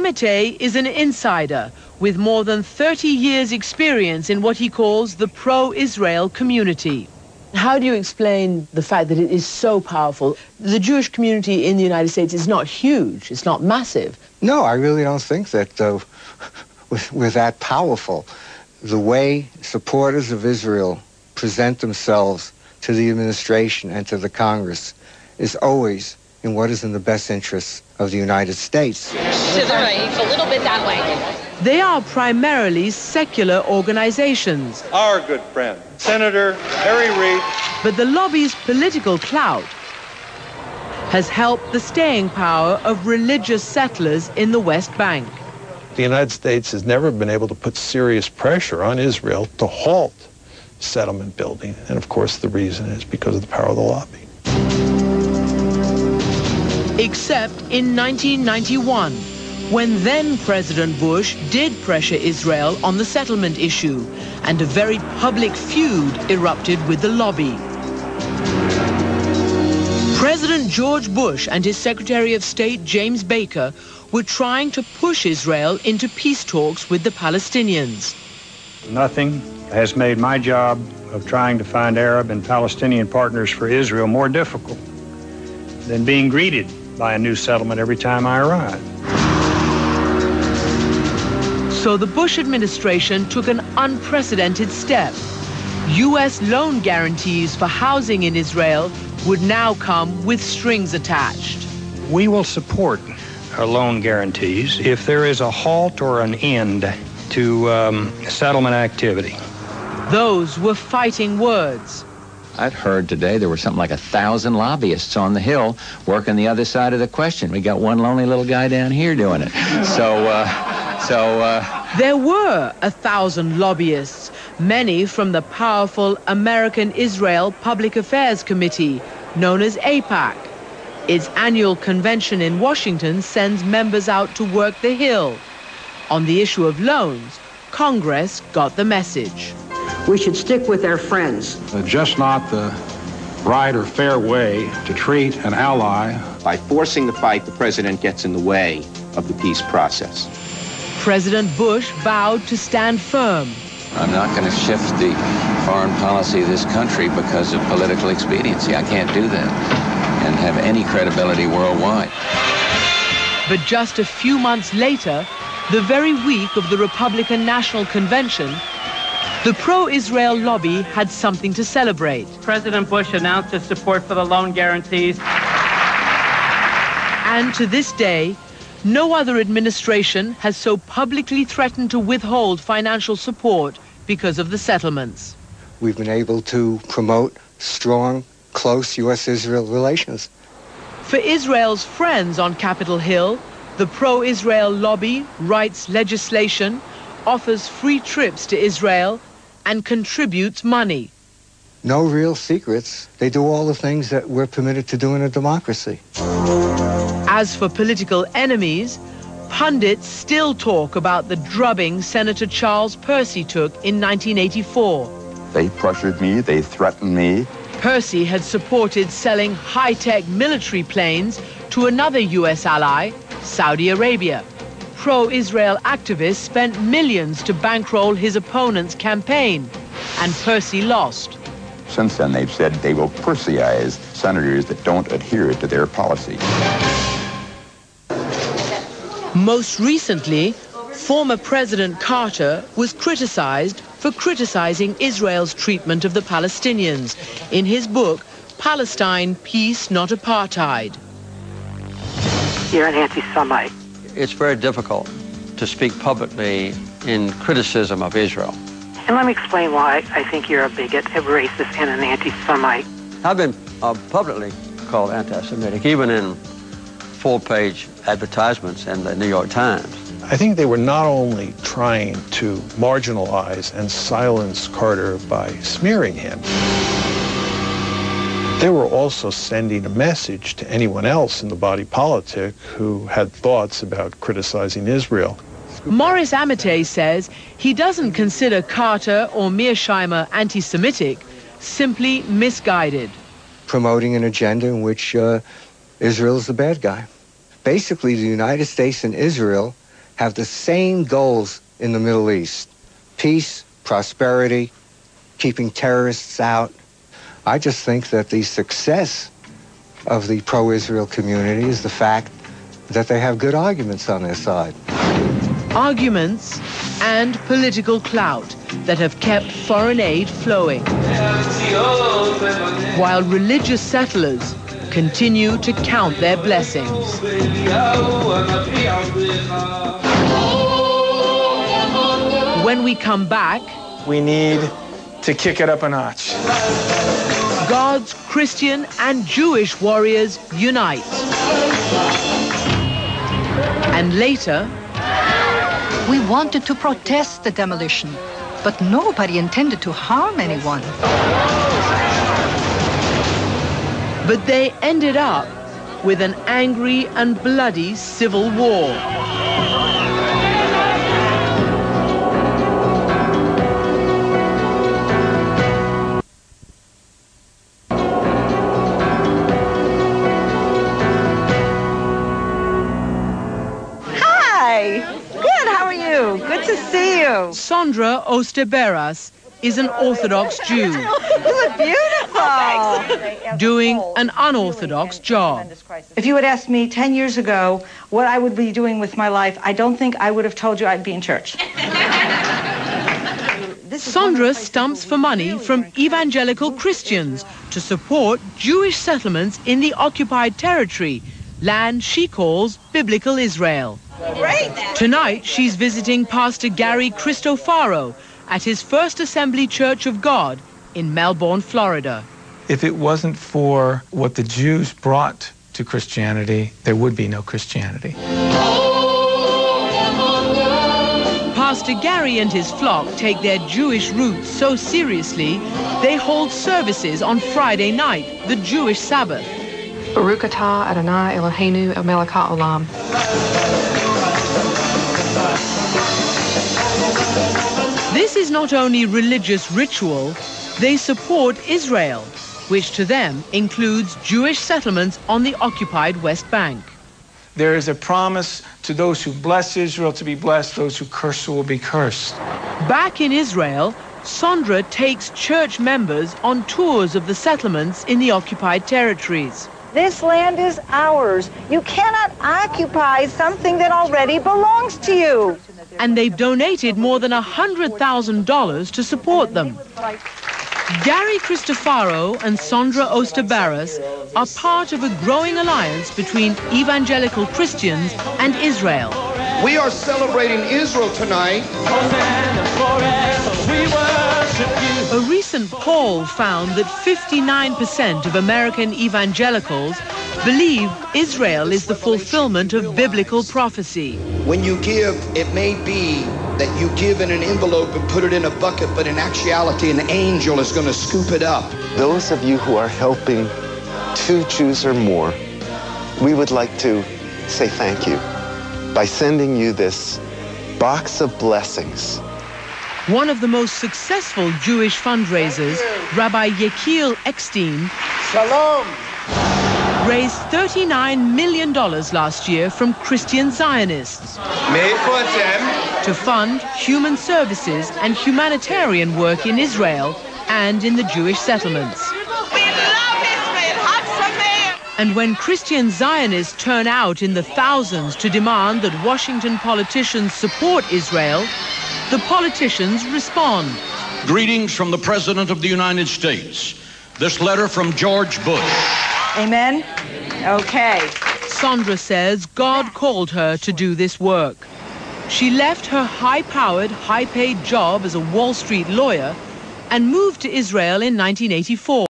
Amanpour is an insider with more than 30 years' experience in what he calls the pro-Israel community. How do you explain the fact that it is so powerful? The Jewish community in the United States is not huge, it's not massive. No, I really don't think that we're that powerful. The way supporters of Israel present themselves to the administration and to the Congress is always in what is in the best interests of the United States. To the right, a little bit that way. They are primarily secular organizations. Our good friend, Senator Harry Reid. But the lobby's political clout has helped the staying power of religious settlers in the West Bank. The United States has never been able to put serious pressure on Israel to halt settlement building. And of course, the reason is because of the power of the lobby. Except in 1991, when then President Bush did pressure Israel on the settlement issue, and a very public feud erupted with the lobby. President George Bush and his Secretary of State James Baker were trying to push Israel into peace talks with the Palestinians. Nothing has made my job of trying to find Arab and Palestinian partners for Israel more difficult than being greeted by a new settlement every time I arrive. So the Bush administration took an unprecedented step. U.S. loan guarantees for housing in Israel would now come with strings attached. We will support our loan guarantees if there is a halt or an end to settlement activity. Those were fighting words. I'd heard today there were something like 1,000 lobbyists on the Hill working the other side of the question. We got one lonely little guy down here doing it. There were 1,000 lobbyists, many from the powerful American Israel Public Affairs Committee, known as AIPAC. Its annual convention in Washington sends members out to work the Hill. On the issue of loans, Congress got the message. We should stick with our friends. Just not the right or fair way to treat an ally. By forcing the fight, the president gets in the way of the peace process. President Bush vowed to stand firm. I'm not going to shift the foreign policy of this country because of political expediency. I can't do that and have any credibility worldwide. But just a few months later, the very week of the Republican National Convention, the pro-Israel lobby had something to celebrate. President Bush announced his support for the loan guarantees. And to this day, no other administration has so publicly threatened to withhold financial support because of the settlements. We've been able to promote strong, close U.S.-Israel relations. For Israel's friends on Capitol Hill, the pro-Israel lobby writes legislation, offers free trips to Israel, and contributes money. No real secrets. They do all the things that we're permitted to do in a democracy. As for political enemies, pundits still talk about the drubbing Senator Charles Percy took in 1984. They pressured me, they threatened me. Percy had supported selling high-tech military planes to another U.S. ally, Saudi Arabia. Pro-Israel activists spent millions to bankroll his opponent's campaign, and Percy lost. Since then, they've said they will Percyize senators that don't adhere to their policy. Most recently, former President Carter was criticized for criticizing Israel's treatment of the Palestinians in his book, Palestine, Peace, Not Apartheid. You're an anti-Semite. It's very difficult to speak publicly in criticism of Israel. And let me explain why I think you're a bigot, a racist, and an anti-Semite. I've been publicly called anti-Semitic, even in full-page advertisements in the New York Times. I think they were not only trying to marginalize and silence Carter by smearing him, they were also sending a message to anyone else in the body politic who had thoughts about criticizing Israel. Morris Amanpour says he doesn't consider Carter or Mearsheimer anti-Semitic, simply misguided. Promoting an agenda in which Israel is the bad guy. Basically, the United States and Israel have the same goals in the Middle East: peace, prosperity, keeping terrorists out. I just think that the success of the pro-Israel community is the fact that they have good arguments on their side. Arguments and political clout that have kept foreign aid flowing, while religious settlers continue to count their blessings. When we come back, we need to kick it up a notch. God's Christian and Jewish warriors unite. And later, we wanted to protest the demolition, but nobody intended to harm anyone. But they ended up with an angry and bloody civil war. Good to see you. Sandra Osterberas is an Orthodox Jew. You look beautiful. Doing an unorthodox job. If you had asked me 10 years ago what I would be doing with my life, I don't think I would have told you I'd be in church. Sandra stumps for money from evangelical Christians to support Jewish settlements in the occupied territory, land she calls biblical Israel. Tonight, she's visiting Pastor Gary Cristofaro at his First Assembly Church of God in Melbourne, Florida. If it wasn't for what the Jews brought to Christianity, there would be no Christianity. Pastor Gary and his flock take their Jewish roots so seriously, they hold services on Friday night, the Jewish Sabbath. Baruch atah Adonai Eloheinu melech haolam. This is not only religious ritual, they support Israel, which to them includes Jewish settlements on the occupied West Bank. There is a promise to those who bless Israel to be blessed, those who curse will be cursed. Back in Israel, Sandra takes church members on tours of the settlements in the occupied territories. This land is ours. You cannot occupy something that already belongs to you. And they've donated more than $100,000 to support them. Gary Cristofaro and Sandra Osterberas are part of a growing alliance between evangelical Christians and Israel. We are celebrating Israel tonight. A recent poll found that 59% of American evangelicals believe Israel is the fulfillment of biblical prophecy. When you give, it may be that you give in an envelope and put it in a bucket, but in actuality, an angel is going to scoop it up. Those of you who are helping 2 Jews or more, we would like to say thank you by sending you this box of blessings. One of the most successful Jewish fundraisers, Rabbi Yechiel Eckstein, Shalom, raised $39 million last year from Christian Zionists to fund human services and humanitarian work in Israel and in the Jewish settlements. And when Christian Zionists turn out in the thousands to demand that Washington politicians support Israel, the politicians respond. Greetings from the President of the United States. This letter from George Bush. Amen? Okay. Sandra says God called her to do this work. She left her high-powered, high-paid job as a Wall Street lawyer and moved to Israel in 1984.